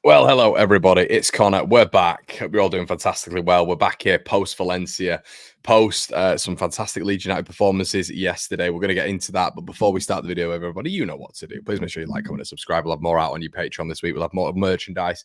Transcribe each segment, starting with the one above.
Well, hello, everybody. It's Connor. We're back. We're all doing fantastically well. We're back here post Valencia, post some fantastic Leeds United performances yesterday. We're going to get into that. But before we start the video, everybody, you know what to do. Please make sure you like, comment, and subscribe. We'll have more out on your Patreon this week. We'll have more merchandise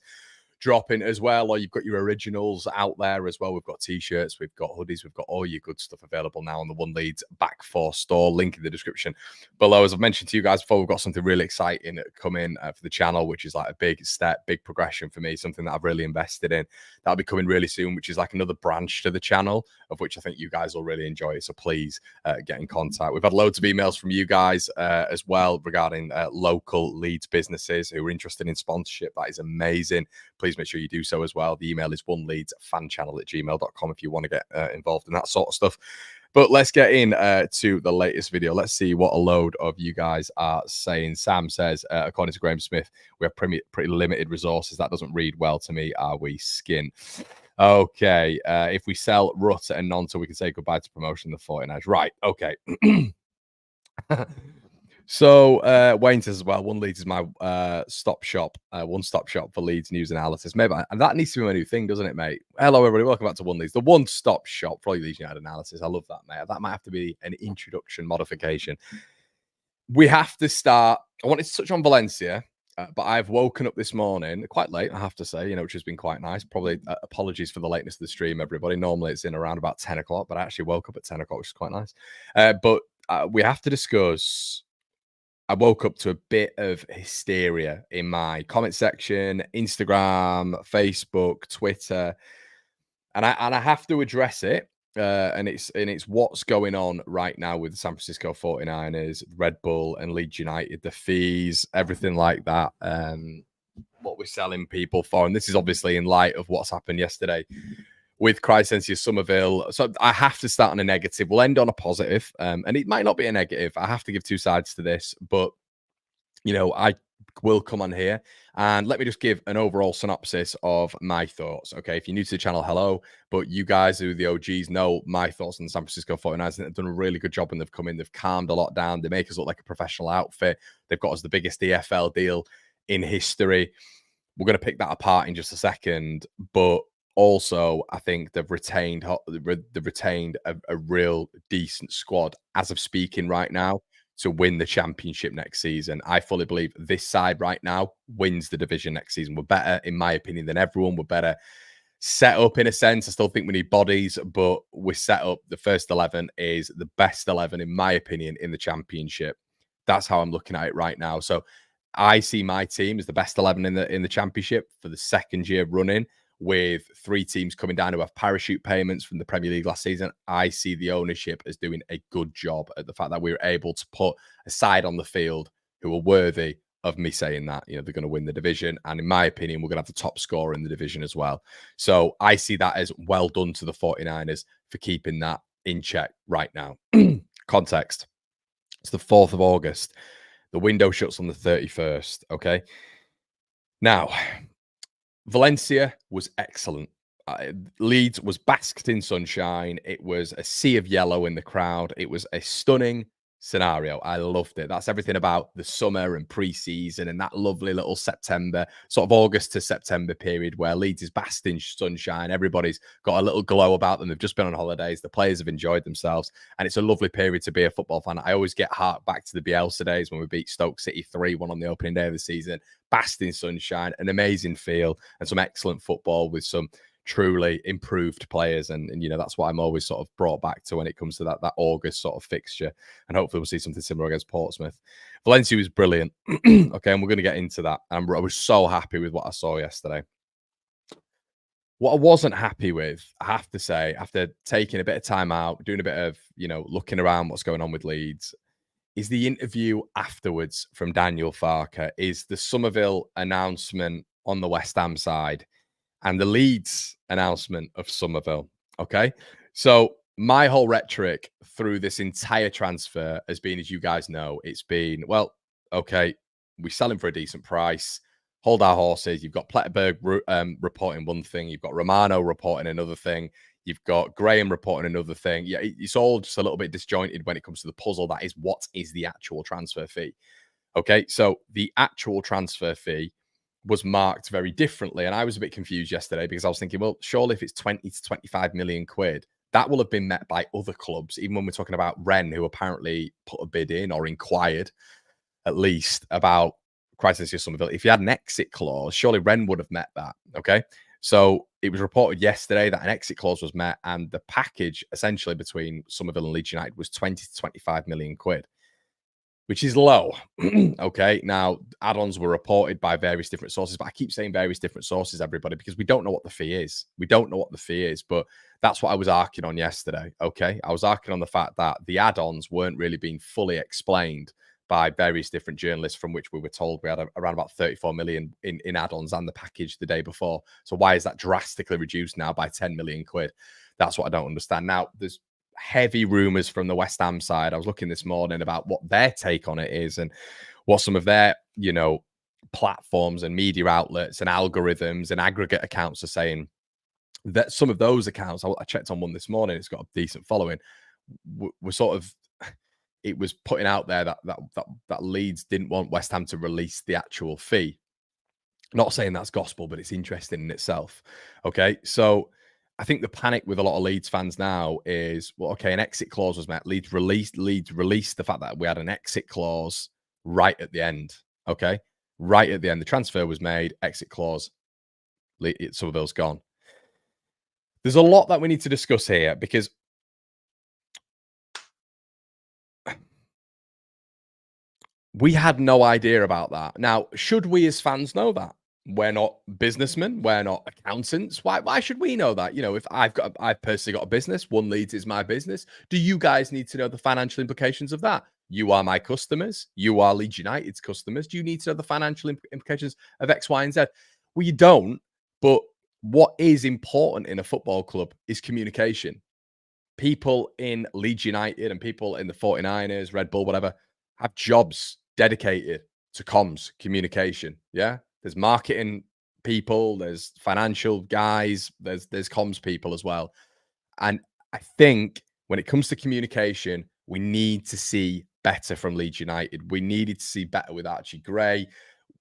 dropping as well, or you've got your originals out there as well. We've got t-shirts, we've got hoodies, we've got all your good stuff available now on the One Leeds Back 4 store. Link in the description below. As I've mentioned to you guys before, we've got something really exciting coming for the channel, which is like a big step, big progression for me, something that I've really invested in. That'll be coming really soon, which is like another branch to the channel, of which I think you guys will really enjoy. So please get in contact. We've had loads of emails from you guys as well regarding local Leeds businesses who are interested in sponsorship. That is amazing. Please make sure you do so as well. The email is oneleadsfanchannel@gmail.com if you want to get involved in that sort of stuff. But let's get in to the latest video. Let's see what a load of you guys are saying. Sam says, according to Graham Smith, we have pretty limited resources. That doesn't read well to me. Are we skin? Okay. If we sell Rutter and Gnonto, we can say goodbye to promotion of the 49ers. Right. Okay. So Wayne says as well, One Leeds is my one-stop shop for Leeds news analysis. Maybe and that needs to be my new thing, doesn't it, mate? Hello, everybody. Welcome back to One Leeds, the one-stop shop for all Leeds United analysis. I love that, mate. That might have to be an introduction modification. We have to start. I wanted to touch on Valencia, but I've woken up this morning quite late, I have to say, which has been quite nice. Probably apologies for the lateness of the stream, everybody. Normally it's in around about 10 o'clock, but I actually woke up at 10 o'clock, which is quite nice. But we have to discuss. I woke up to a bit of hysteria in my comment section, Instagram, Facebook, Twitter, and I have to address it. And it's what's going on right now with the San Francisco 49ers, Red Bull, and Leeds United, the fees, everything like that. What we're selling people for, and this is obviously in light of what's happened yesterday with Crysentia Somerville. So I have to start on a negative. We'll end on a positive, and it might not be a negative. I have to give two sides to this, but I will come on here and let me just give an overall synopsis of my thoughts. Okay, if you're new to the channel, hello, but you guys who are the OGs know my thoughts on the San Francisco 49ers. They've done a really good job when they've come in. They've calmed a lot down. They make us look like a professional outfit. They've got us the biggest EFL deal in history. We're going to pick that apart in just a second, but also I think they've retained a real decent squad as of speaking right now to win the championship next season. I fully believe this side right now wins the division next season. We're better, in my opinion, than everyone. We're better set up in a sense. I still think we need bodies, but we're set up. The first 11 is the best 11, in my opinion, in the championship. That's how I'm looking at it right now. So I see my team as the best 11 in the championship for the second year running, with three teams coming down who have parachute payments from the Premier League last season. I see the ownership as doing a good job at the fact that we were able to put a side on the field who are worthy of me saying that. They're going to win the division. And in my opinion, we're going to have the top scorer in the division as well. So I see that as well done to the 49ers for keeping that in check right now. Context. It's the 4th of August. The window shuts on the 31st. Okay. Now, Valencia was excellent. Leeds was basked in sunshine. It was a sea of yellow in the crowd. It was a stunning scenario. I loved it. That's everything about the summer and pre-season and that lovely little September, sort of August to September period where Leeds is basked in sunshine. Everybody's got a little glow about them. They've just been on holidays. The players have enjoyed themselves. And it's a lovely period to be a football fan. I always get heart back to the Bielsa days when we beat Stoke City 3-1 on the opening day of the season. Basked in sunshine, an amazing feel, and some excellent football with some truly improved players, and that's what I'm always sort of brought back to when it comes to that August sort of fixture, and hopefully we'll see something similar against Portsmouth. Valencia was brilliant. Okay, and we're going to get into that. I was so happy with what I saw yesterday. What I wasn't happy with, I have to say, after taking a bit of time out, doing a bit of looking around what's going on with Leeds, is the interview afterwards from Daniel Farke, is the Somerville announcement on the West Ham side and the Leeds announcement of Somerville. Okay. So my whole rhetoric through this entire transfer has been, as you guys know, it's been, well, okay, we sell him for a decent price, hold our horses. You've got Plettenberg reporting one thing. You've got Romano reporting another thing. You've got Graham reporting another thing. Yeah, it's all just a little bit disjointed when it comes to the puzzle. That is, what is the actual transfer fee? Okay, so the actual transfer fee was marked very differently. And I was a bit confused yesterday because I was thinking, well, surely if it's 20 to 25 million quid, that will have been met by other clubs, even when we're talking about Rennes, who apparently put a bid in or inquired at least about Crisis Somerville. If you had an exit clause, surely Rennes would have met that. Okay. So it was reported yesterday that an exit clause was met, and the package essentially between Somerville and Leeds United was 20 to 25 million quid, which is low. Okay. Now, add-ons were reported by various different sources, but I keep saying various different sources, everybody, because we don't know what the fee is. We don't know what the fee is, but that's what I was arcing on yesterday. Okay. I was arcing on the fact that the add-ons weren't really being fully explained by various different journalists, from which we were told we had around about 34 million in add-ons and the package the day before. So why is that drastically reduced now by 10 million quid? That's what I don't understand. Now, there's heavy rumors from the West Ham side. I was looking this morning about what their take on it is and what some of their, platforms and media outlets and algorithms and aggregate accounts are saying. That some of those accounts, I checked on one this morning, it's got a decent following, were sort of, it was putting out there that Leeds didn't want West Ham to release the actual fee. Not saying that's gospel, but it's interesting in itself. Okay, so I think the panic with a lot of Leeds fans now is, well, okay, an exit clause was met. Leeds released the fact that we had an exit clause right at the end. Okay, right at the end, the transfer was made, exit clause, Somerville's gone. There's a lot that we need to discuss here because we had no idea about that. Now, should we as fans know that? We're not businessmen. We're not accountants. Why should we know that? If I've personally got a business, One Leeds is my business. Do you guys need to know the financial implications of that? You are my customers. You are Leeds United's customers. Do you need to know the financial implications of X, Y, and Z? Well, you don't. But what is important in a football club is communication. People in Leeds United and people in the 49ers, Red Bull, whatever, have jobs dedicated to comms, communication. Yeah. There's marketing people, there's financial guys, there's comms people as well. And I think when it comes to communication, we need to see better from Leeds United. We needed to see better with Archie Gray.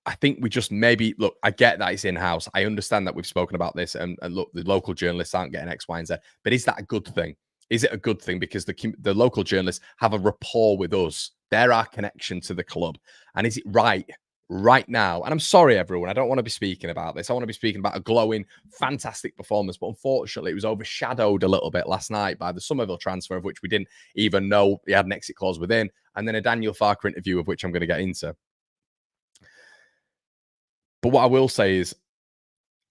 I think we just maybe look. I get that it's in house. I understand that we've spoken about this, and look, the local journalists aren't getting X, Y, and Z. But is that a good thing? Is it a good thing? Because the local journalists have a rapport with us. They're our connection to the club. And is it right now? And I'm sorry, everyone. I don't want to be speaking about this. I want to be speaking about a glowing, fantastic performance. But unfortunately, it was overshadowed a little bit last night by the Somerville transfer, of which we didn't even know he had an exit clause within, and then a Daniel Farker interview, of which I'm going to get into. But what I will say is,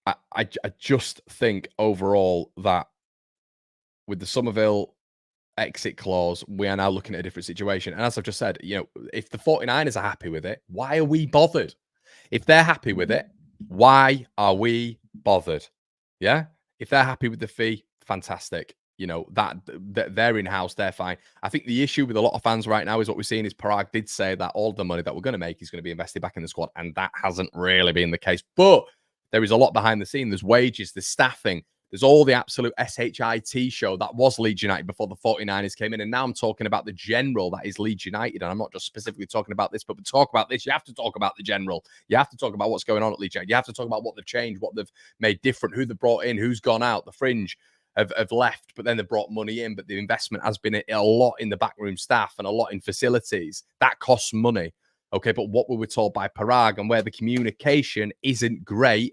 I just think overall that with the Somerville exit clause, we are now looking at a different situation. And as I've just said, if the 49ers are happy with it, why are we bothered? If they're happy with it, why are we bothered? Yeah. If they're happy with the fee, fantastic. That they're in-house, they're fine. I think the issue with a lot of fans right now is what we're seeing is Parag did say that all the money that we're going to make is going to be invested back in the squad. And that hasn't really been the case. But there is a lot behind the scene. There's wages, there's staffing, there's all the absolute SHIT show that was Leeds United before the 49ers came in. And now I'm talking about the general that is Leeds United. And I'm not just specifically talking about this, but to talk about this, you have to talk about the general. You have to talk about what's going on at Leeds United. You have to talk about what they've changed, what they've made different, who they've brought in, who's gone out, the fringe have left, but then they brought money in. But the investment has been a lot in the backroom staff and a lot in facilities. That costs money. Okay, but what we were told by Parag and where the communication isn't great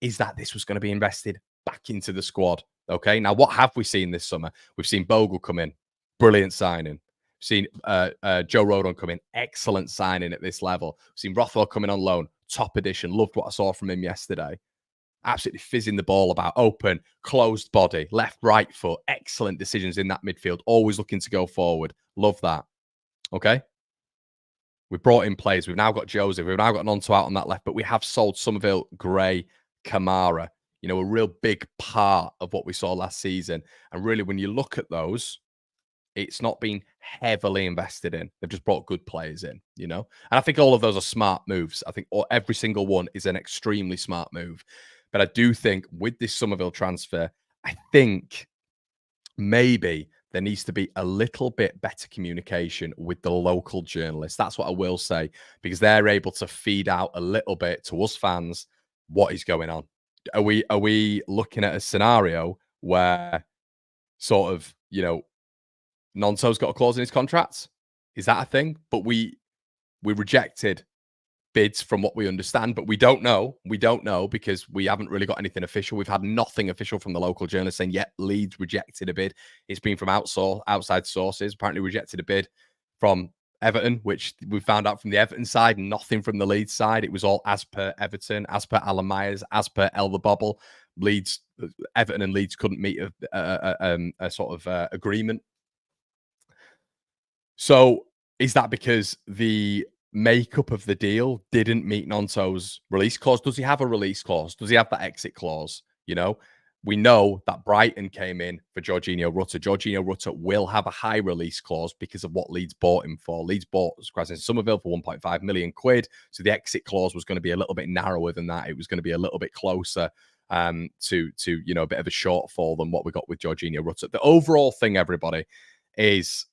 is that this was going to be invested back into the squad. Okay, now what have we seen this summer? We've seen Bogle come in, brilliant signing. We've seen Joe Rodon come in, excellent signing at this level. We've seen Rothwell coming on loan, top edition. Loved what I saw from him yesterday. Absolutely fizzing the ball about, open, closed body, left, right foot. Excellent decisions in that midfield. Always looking to go forward. Love that. Okay. We've brought in players. We've now got Joseph. We've now got Gnonto out on that left, but we have sold Somerville, Gray, Kamara. A real big part of what we saw last season. And really, when you look at those, it's not been heavily invested in. They've just brought good players in, And I think all of those are smart moves. I think every single one is an extremely smart move. But I do think with this Somerville transfer, I think maybe there needs to be a little bit better communication with the local journalists. That's what I will say, because they're able to feed out a little bit to us fans what is going on. Are we looking at a scenario where sort of, Gnonto's got a clause in his contract? Is that a thing? But we rejected bids from what we understand, but we don't know. We don't know because we haven't really got anything official. We've had nothing official from the local journalists saying, yet Leeds rejected a bid. It's been from outside sources, apparently rejected a bid from Everton, which we found out from the Everton side, nothing from the Leeds side. It was all as per Everton, as per Alan Myers, as per Elder Bobble. Everton and Leeds couldn't meet a sort of agreement. So is that because the makeup of the deal didn't meet Gnonto's release clause? Does he have a release clause? Does he have that exit clause? We know that Brighton came in for Jorginho Rutter. Jorginho Rutter will have a high release clause because of what Leeds bought him for. Leeds bought Krasnodar Somerville for 1.5 million quid. So the exit clause was going to be a little bit narrower than that. It was going to be a little bit closer to a bit of a shortfall than what we got with Jorginho Rutter. The overall thing, everybody, is,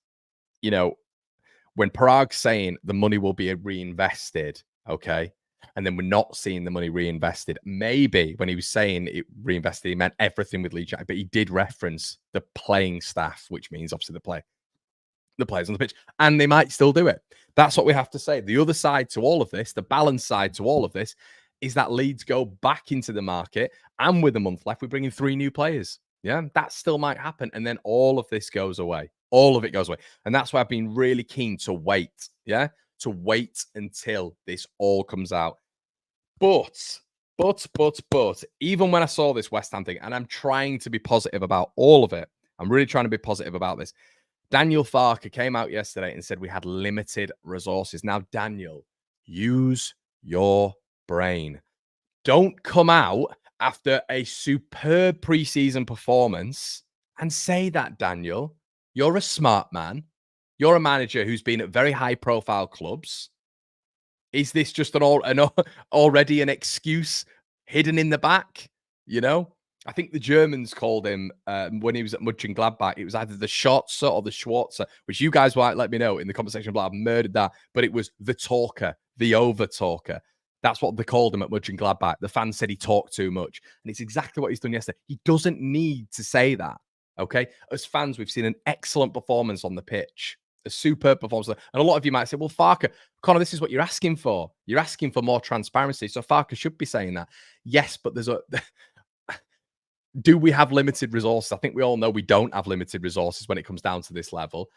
when Parag's saying the money will be reinvested, okay, and then we're not seeing the money reinvested. Maybe when he was saying it reinvested, he meant everything with Leeds, but he did reference the playing staff, which means obviously the players on the pitch, and they might still do it. That's what we have to say. The other side to all of this, the balance side to all of this, is that Leeds go back into the market, and with a month left, we bring in 3 new players. Yeah, that still might happen, and then all of this goes away. All of it goes away. And that's why I've been really keen to wait. Yeah. To wait until this all comes out. But, even when I saw this West Ham thing, and I'm trying to be positive about all of it, I'm really trying to be positive about this. Daniel Farke came out yesterday and said we had limited resources. Now, Daniel, use your brain. Don't come out after a superb preseason performance and say that, Daniel. You're a smart man. You're a manager who's been at very high-profile clubs. Is this just already an excuse hidden in the back? I think the Germans called him when he was at Mönchengladbach. It was either the Schwarzer or the Schwarzer, which you guys might let me know in the comment section below. I've murdered that, but it was the talker, the over-talker. That's what they called him at Mönchengladbach. The fans said he talked too much, and it's exactly what he's done yesterday. He doesn't need to say that. Okay, as fans, we've seen an excellent performance on the pitch, a superb performance. And a lot of you might say, well, Farke, Connor, this is what you're asking for. You're asking for more transparency. So Farke should be saying that. Yes, but do we have limited resources? I think we all know we don't have limited resources when it comes down to this level.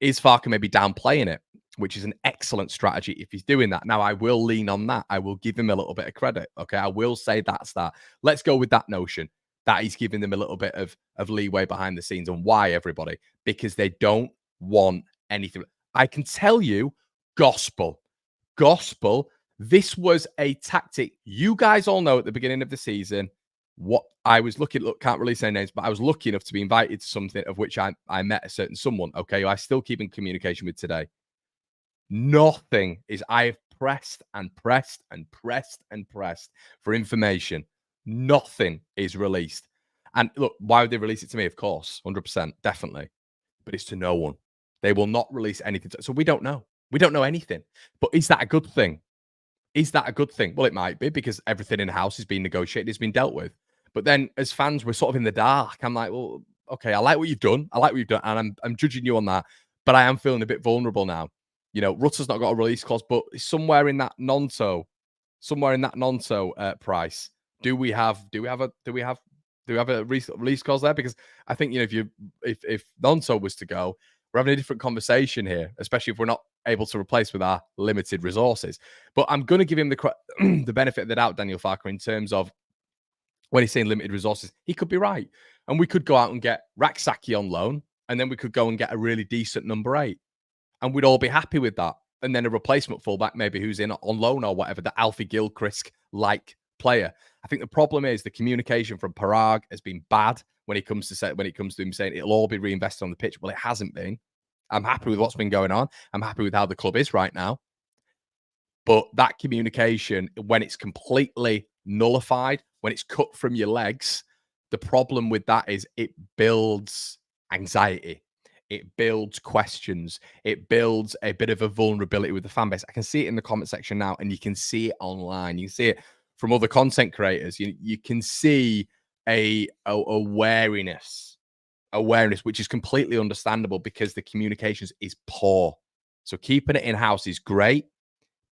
Is Farke maybe downplaying it, which is an excellent strategy if he's doing that? Now, I will lean on that. I will give him a little bit of credit. Okay, I will say that's that. Let's go with that notion that he's giving them a little bit of leeway behind the scenes. And why, everybody? Because they don't want anything. I can tell you, gospel, this was a tactic. You guys all know at the beginning of the season, what I was can't release any names, but I was lucky enough to be invited to something of which I met a certain someone, okay, who I still keep in communication with today. Nothing is, I've pressed and pressed and pressed and pressed for information. Nothing is released. And look, why would they release it to me? Of course, 100%, definitely. But it's to no one. They will not release anything. So we don't know. We don't know anything. But is that a good thing? Is that a good thing? Well, it might be, because everything in the house is being negotiated, it's been dealt with. But then as fans, we're sort of in the dark. I'm like, well, okay, I like what you've done. And I'm judging you on that. But I am feeling a bit vulnerable now. Rutter's not got a release clause, but somewhere in that Gnonto price, do we have a release clause there? Because I think, if Gnonto was to go, we're having a different conversation here, especially if we're not able to replace with our limited resources. But I'm going to give him the benefit of the doubt, Daniel Farke, in terms of when he's saying limited resources, he could be right. And we could go out and get Raksaki on loan, and then we could go and get a really decent number 8. And we'd all be happy with that. And then a replacement fullback, maybe who's in on loan or whatever, the Alfie Gilchrist-like player. I think the problem is the communication from Parag has been bad when it comes to him saying it'll all be reinvested on the pitch. Well, it hasn't been. I'm happy with what's been going on. I'm happy with how the club is right now. But that communication, when it's completely nullified, when it's cut from your legs, the problem with that is it builds anxiety. It builds questions. It builds a bit of a vulnerability with the fan base. I can see it in the comment section now, and you can see it online. You can see it from other content creators. You can see a awareness, which is completely understandable because the communications is poor. So keeping it in house is great,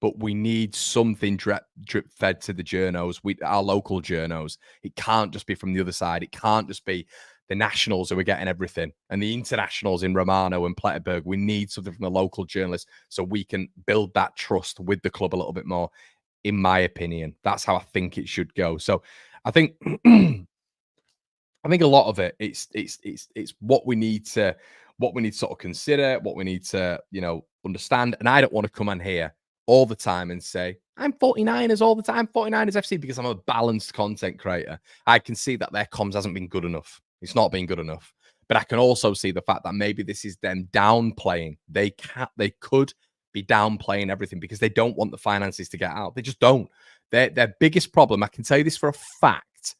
but we need something drip fed to the journos, our local journos. It can't just be from the other side. It can't just be the nationals who are getting everything and the internationals in Romano and Plettenberg. We need something from the local journalists so we can build that trust with the club a little bit more. In my opinion, that's how I think it should go. So I think I think a lot of it, it's what we need to sort of consider, what we need to understand. And I don't want to come on here all the time and say I'm 49ers all the time, 49ers FC, because I'm a balanced content creator. I can see that their comms hasn't been good enough. It's not been good enough. But I can also see the fact that maybe this is them downplaying. They could be downplaying everything because they don't want the finances to get out. They just don't. Their biggest problem, I can tell you this for a fact,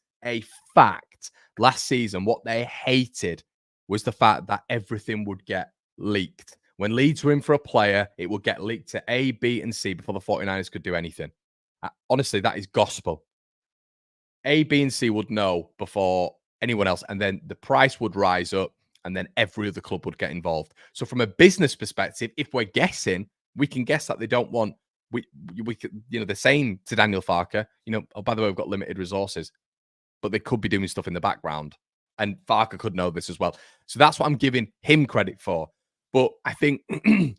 last season, what they hated was the fact that everything would get leaked. When Leeds were in for a player, it would get leaked to A, B, and C before the 49ers could do anything. Honestly, that is gospel. A, B, and C would know before anyone else, and then the price would rise up, and then every other club would get involved. So, from a business perspective, if we're guessing, we can guess that they don't want. We could, the same to Daniel Farker. Oh, by the way, we've got limited resources, but they could be doing stuff in the background, and Farker could know this as well. So that's what I'm giving him credit for. But I think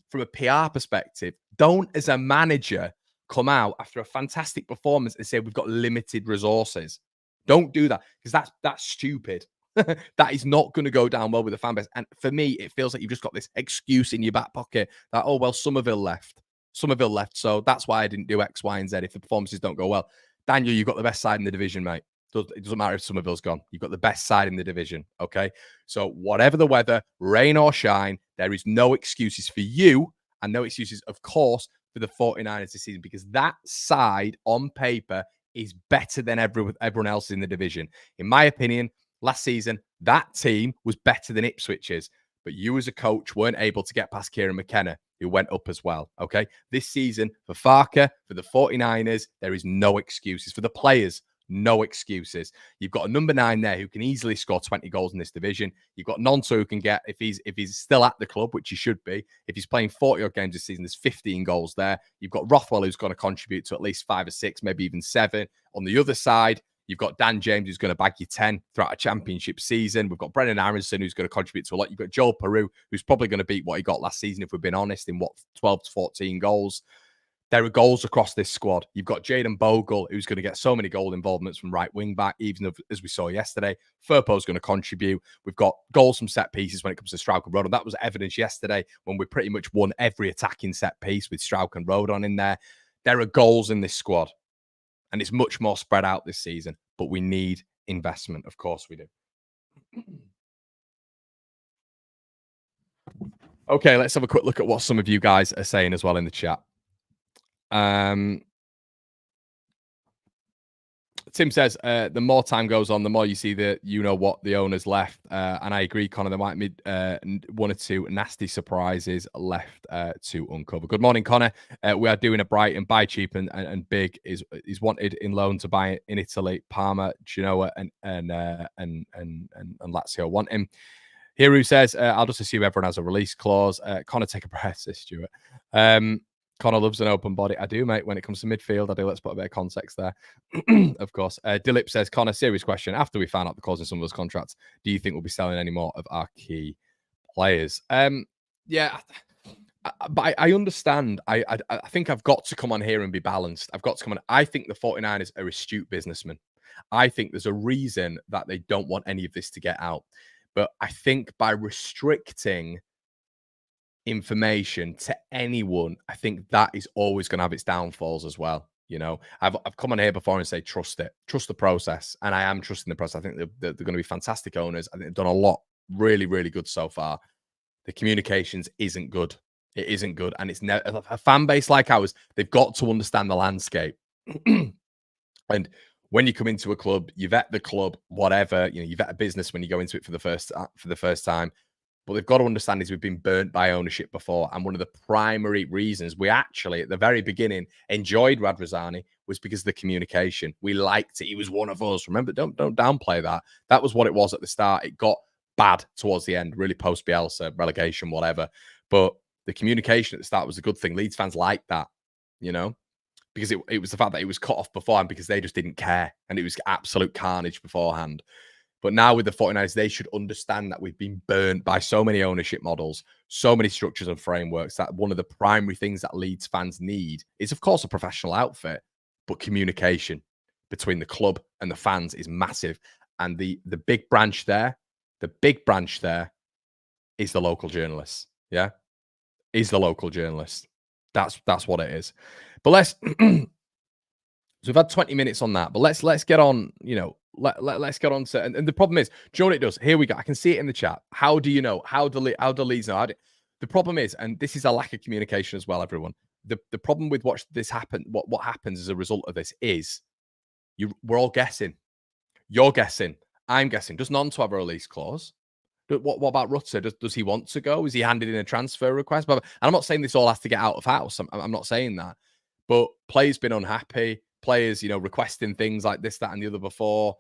from a PR perspective, don't, as a manager, come out after a fantastic performance and say we've got limited resources. Don't do that, because that's stupid. That is not going to go down well with the fan base. And for me, it feels like you've just got this excuse in your back pocket that, oh, well, Somerville left, so that's why I didn't do X, Y, and Z if the performances don't go well. Daniel, you've got the best side in the division, mate. It doesn't matter if Somerville's gone. You've got the best side in the division, okay? So whatever the weather, rain or shine, there is no excuses for you, and no excuses, of course, for the 49ers this season, because that side on paper is better than everyone else in the division. In my opinion, last season, that team was better than Ipswich's, but you as a coach weren't able to get past Kieran McKenna, who went up as well, okay? This season, for Farker, for the 49ers, there is no excuses. For the players, no excuses. You've got a number 9 there who can easily score 20 goals in this division. You've got Gnonto who can get, if he's still at the club, which he should be, if he's playing 40 odd games this season, there's 15 goals there. You've got Rothwell who's going to contribute to at least 5 or 6, maybe even 7. On the other side, you've got Dan James who's going to bag you 10 throughout a championship season. We've got Brennan Aronson who's going to contribute to a lot. You've got Joel Peru who's probably going to beat what he got last season, if we've been honest, in 12 to 14 goals. There are goals across this squad. You've got Jaden Bogle, who's going to get so many goal involvements from right wing back, even as we saw yesterday. Firpo's going to contribute. We've got goals from set pieces when it comes to Strauch and Rodon. That was evidence yesterday when we pretty much won every attacking set piece with Strauch and Rodon in there. There are goals in this squad, and it's much more spread out this season, but we need investment. Of course we do. Okay, let's have a quick look at what some of you guys are saying as well in the chat. Tim says, the more time goes on, the more you see that what the owners left. And I agree, Connor, there might be 1 or 2 nasty surprises left to uncover. Good morning, Connor. We are doing a Brighton buy cheap and big is wanted in loan to buy in Italy. Parma, Genoa, and Lazio want him. Hiru says, I'll just assume everyone has a release clause. Connor, take a breath, says Stuart. Connor loves an open body. I do, mate. When it comes to midfield, I do. Let's put a bit of context there. Of course. Dilip says, Connor, serious question. After we found out the clause in some of those contracts, do you think we'll be selling any more of our key players? Yeah, but I understand. I think I've got to come on here and be balanced. I've got to come on. I think the 49ers are astute businessmen. I think there's a reason that they don't want any of this to get out. But I think by restricting information to anyone, I think that is always going to have its downfalls as well. I've come on here before and say trust the process, and I am trusting the process. I think they're going to be fantastic owners. I think they've done a lot really, really good so far. The communications isn't good. It isn't good, and it's a fan base like ours. They've got to understand the landscape. And when you come into a club, you vet the club, whatever. You vet a business when you go into it for the first time. But they've got to understand is we've been burnt by ownership before. And one of the primary reasons we actually, at the very beginning, enjoyed Radrizzani was because of the communication. We liked it. He was one of us. Remember, don't downplay that. That was what it was at the start. It got bad towards the end, really post Bielsa, relegation, whatever. But the communication at the start was a good thing. Leeds fans liked that, because it was the fact that it was cut off beforehand because they just didn't care. And it was absolute carnage beforehand. But now with the 49ers, they should understand that we've been burnt by so many ownership models, so many structures and frameworks, that one of the primary things that Leeds fans need is, of course, a professional outfit, but communication between the club and the fans is massive. And the big branch there, is the local journalists. Yeah, is the local journalist. That's what it is. But let's. So we've had 20 minutes on that, but let's get on, let's get on to, and the problem is, do you know what it does? Here we go. I can see it in the chat. How do you know? How do Leeds know? The problem is, and this is a lack of communication as well, everyone. The problem with what happens as a result of this is we're all guessing. You're guessing. I'm guessing. Does Gnonto have a release clause? What about Rutter? Does he want to go? Is he handed in a transfer request? And I'm not saying this all has to get out of house. I'm not saying that. But players been unhappy. Players, requesting things like this, that, and the other before,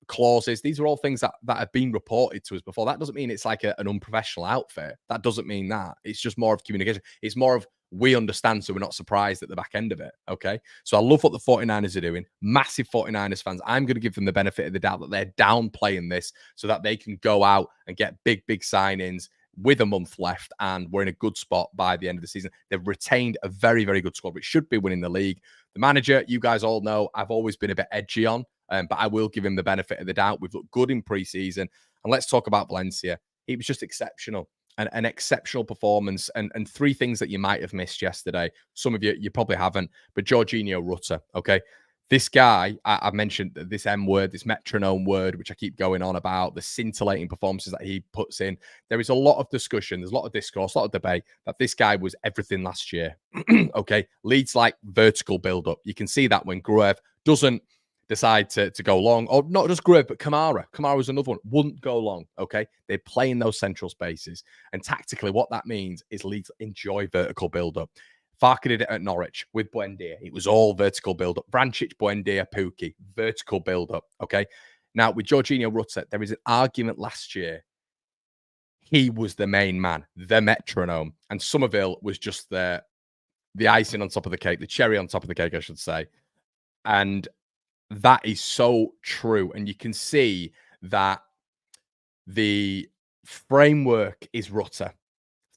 clauses. These are all things that have been reported to us before. That doesn't mean it's like an unprofessional outfit. That doesn't mean that. It's just more of communication. It's more of we understand, so we're not surprised at the back end of it. Okay. So I love what the 49ers are doing. Massive 49ers fans. I'm going to give them the benefit of the doubt that they're downplaying this so that they can go out and get big signings with a month left, and we're in a good spot by the end of the season. They've retained a very, very good squad, which should be winning the league. The manager, you guys all know, I've always been a bit edgy on, but I will give him the benefit of the doubt. We've looked good in pre-season. And let's talk about Valencia. It was just exceptional, an exceptional performance. And three things that you might have missed yesterday. Some of you probably haven't, but Jorginho Rutter, okay? This guy, I've mentioned this M word, this metronome word, which I keep going on about, the scintillating performances that he puts in. There is a lot of discussion, there's a lot of discourse, a lot of debate that this guy was everything last year. Okay, Leeds like vertical build-up. You can see that when Gruev doesn't decide to go long, or not just Gruev, but Kamara. Kamara was another one, wouldn't go long, okay? They play in those central spaces. And tactically, what that means is Leeds enjoy vertical build-up. Farke did it at Norwich with Buendia. It was all vertical build-up. Vrancic, Buendia, Pukki, vertical build-up, okay? Now, with Jorginho Rutter, there is an argument last year. He was the main man, the metronome, and Somerville was just the icing on top of the cake, the cherry on top of the cake, I should say. And that is so true. And you can see that the framework is Rutter.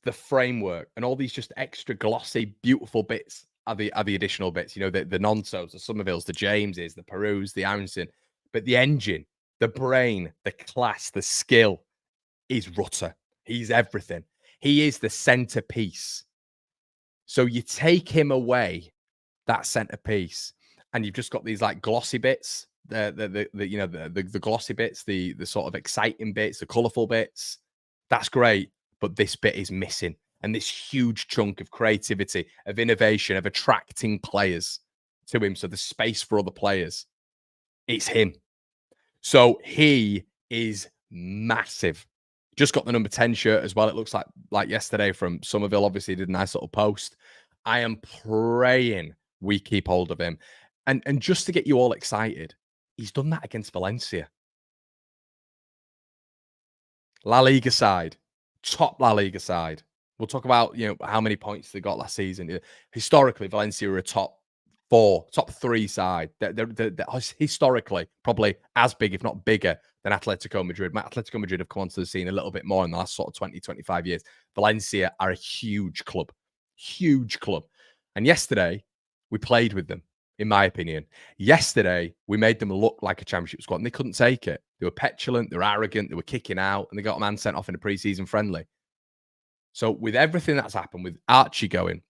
The framework and all these just extra glossy, beautiful bits are the additional bits. The Gnontos, the Somervilles, the Jameses, the Perus, the Aronson. But the engine, the brain, the class, the skill is Rutter. He's everything. He is the centerpiece. So you take him away, that centerpiece, and you've just got these like glossy bits, the glossy bits, the sort of exciting bits, the colorful bits. That's great. But this bit is missing. And this huge chunk of creativity, of innovation, of attracting players to him. So the space for other players, it's him. So he is massive. Just got the number 10 shirt as well. It looks like yesterday from Somerville. Obviously, did a nice little post. I am praying we keep hold of him. And just to get you all excited, he's done that against Valencia. La Liga side. Top La Liga side. We'll talk about, how many points they got last season. Historically, Valencia were a top 3 side. They're historically probably as big, if not bigger, than Atletico Madrid. Atletico Madrid have come onto the scene a little bit more in the last sort of 20, 25 years. Valencia are a huge club. Huge club. And yesterday, we played with them, in my opinion. Yesterday, we made them look like a championship squad, and they couldn't take it. They were petulant, they were arrogant, they were kicking out, and they got a man sent off in a pre-season friendly. So with everything that's happened, with Archie going,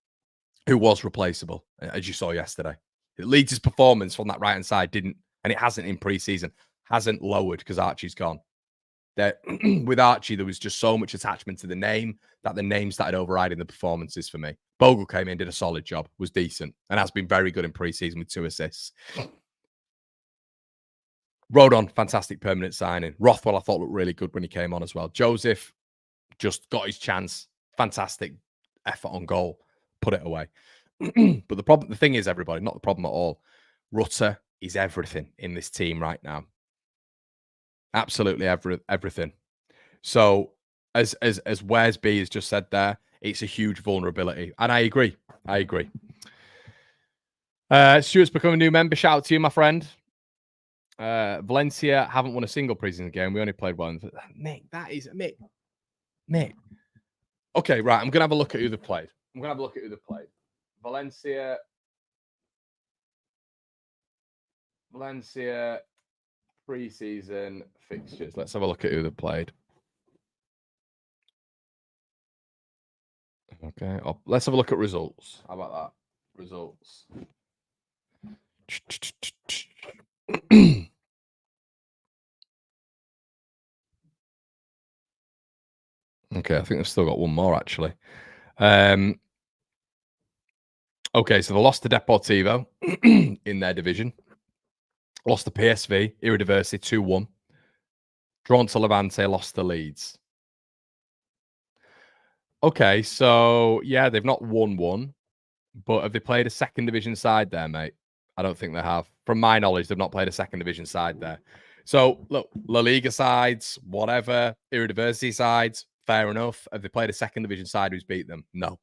who was replaceable, as you saw yesterday, it leads his performance from that right-hand side didn't, and it hasn't in pre-season, hasn't lowered because Archie's gone. With Archie, there was just so much attachment to the name that the name started overriding the performances for me. Bogle came in, did a solid job, was decent, and has been very good in pre-season with 2 assists. Rodon, fantastic permanent signing. Rothwell, I thought looked really good when he came on as well. Joseph just got his chance. Fantastic effort on goal. Put it away. But the thing is, everybody, not the problem at all. Rutter is everything in this team right now. Absolutely everything. So as Where's B has just said there, it's a huge vulnerability. And I agree. Stuart's become a new member. Shout out to you, my friend. Valencia haven't won a single preseason game. We only played one. Mick, that is Mick. Okay, right. I'm gonna have a look at who they played. Valencia preseason fixtures. Let's have a look at who they played. Okay, let's have a look at results. How about that? Results. Okay, I think they've still got one more actually. Okay, so they lost to Deportivo in their division. Lost to PSV, Eredivisie 2-1. Drawn to Levante, lost to Leeds. Okay, so yeah, they've not won one, but have they played a second division side there, mate? I don't think they have. From my knowledge, they've not played a second division side there. So look, La Liga sides, whatever, Eredivisie sides, fair enough. Have they played a second division side who's beat them? No.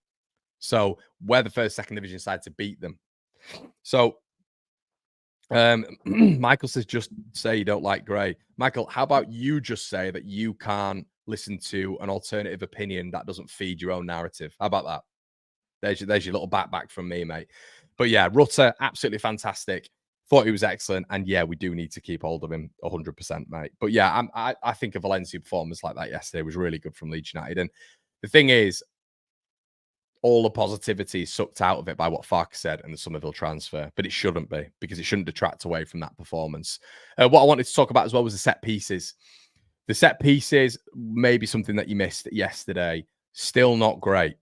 So we're the first second division side to beat them. So Michael says, just say you don't like Gray. Michael, how about you just say that you can't listen to an alternative opinion that doesn't feed your own narrative? How about that? There's your little back from me, mate. But yeah, Rutter, absolutely fantastic. Thought he was excellent. And yeah, we do need to keep hold of him 100%, mate. But yeah, I think a Valencia performance like that yesterday was really good from Leeds United. And the thing is, all the positivity is sucked out of it by what Farke said and the Somerville transfer, but it shouldn't be, because it shouldn't detract away from that performance. What I wanted to talk about as well was the set pieces. The set pieces, maybe something that you missed yesterday, still not great.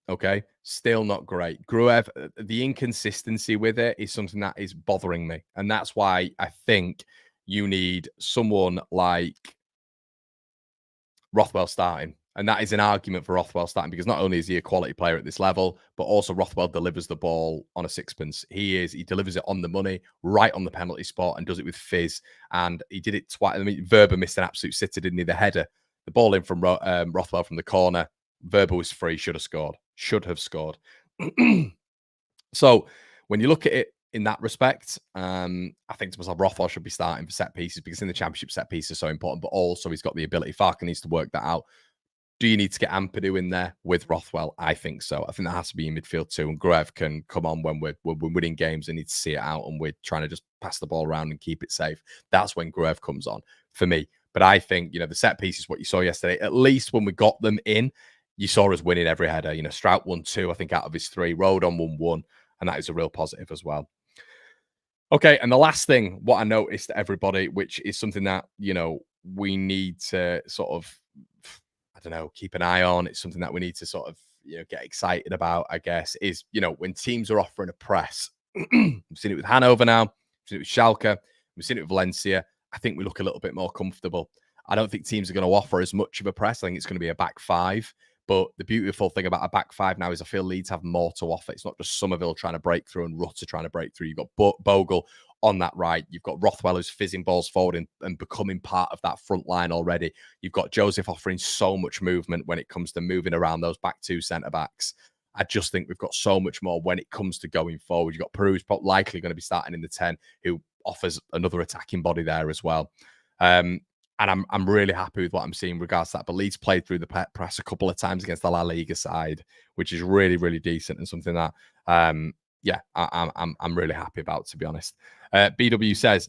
Okay, still not great. Gruev, the inconsistency with it is something that is bothering me, and that's why I think you need someone like Rothwell starting. And that is an argument for Rothwell starting, because not only is he a quality player at this level, but also Rothwell delivers the ball on a sixpence. He delivers it on the money, right on the penalty spot, and does it with fizz. And he did it twice. I mean, Verba missed an absolute sitter, didn't he? The header, the ball in from Rothwell from the corner. Verba was free, should have scored. So when you look at it in that respect, I think to myself, Rothwell should be starting for set pieces, because in the Championship, set pieces are so important, but also he's got the ability. Farke needs to work that out. Do you need to get Ampadu in there with Rothwell? I think so. I think that has to be in midfield too. And Gruev can come on when we're winning games and need to see it out, and we're trying to just pass the ball around and keep it safe. That's when Gruev comes on for me. But I think, the set piece is what you saw yesterday. At least when we got them in, you saw us winning every header. Strout won 2, I think, out of his 3. Rodon won 1. And that is a real positive as well. Okay, and the last thing, what I noticed, everybody, which is something that, we need to sort of, I don't know, keep an eye on. It's something that we need to sort of, get excited about, I guess, is, when teams are offering a press. We've seen it with Hanover now. We've seen it with Schalke. We've seen it with Valencia. I think we look a little bit more comfortable. I don't think teams are going to offer as much of a press. I think it's going to be a back 5. But the beautiful thing about a back 5 now is I feel Leeds have more to offer. It's not just Somerville trying to break through and Rutter trying to break through. You've got Bogle on that right. You've got Rothwell who's fizzing balls forward and becoming part of that front line already. You've got Joseph offering so much movement when it comes to moving around those back 2 centre-backs. I just think we've got so much more when it comes to going forward. You've got Peru, who's likely going to be starting in the 10, who offers another attacking body there as well. And I'm really happy with what I'm seeing in regards to that. But Leeds played through the press a couple of times against the La Liga side, which is really, really decent and something that, I'm really happy about, to be honest. BW says,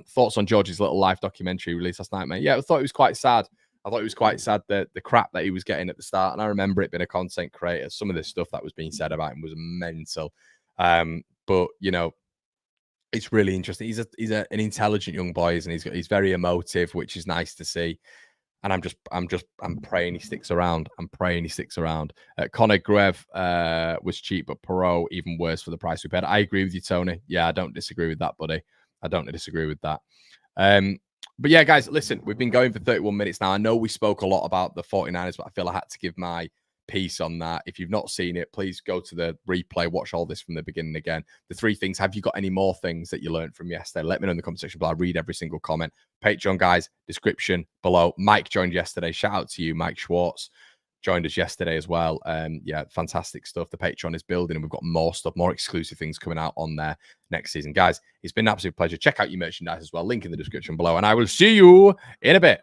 thoughts on George's little live documentary released last night, mate? Yeah, I thought it was quite sad. I thought it was quite sad, the crap that he was getting at the start. And I remember it being a content creator. Some of the stuff that was being said about him was mental. But, it's really interesting. He's an intelligent young boy, and he's very emotive, which is nice to see. And I'm praying he sticks around. Conor Gruev was cheap, but Perot even worse for the price we paid. I agree with you, Tony. Yeah, I don't disagree with that, buddy. I don't disagree with that. But yeah, guys, listen, we've been going for 31 minutes now. I know we spoke a lot about the 49ers, but I feel I had to give my piece on that. If you've not seen it, please go to the replay, watch all this from the beginning again. The three things. Have you got any more things that you learned from yesterday? Let me know in the comment section below. I read every single comment. Patreon, guys, description below. Mike joined yesterday. Shout out to you, Mike Schwartz. Joined us yesterday as well. Yeah, fantastic stuff. The Patreon is building and we've got more stuff, more exclusive things coming out on there next season. Guys, it's been an absolute pleasure. Check out your merchandise as well. Link in the description below. And I will see you in a bit.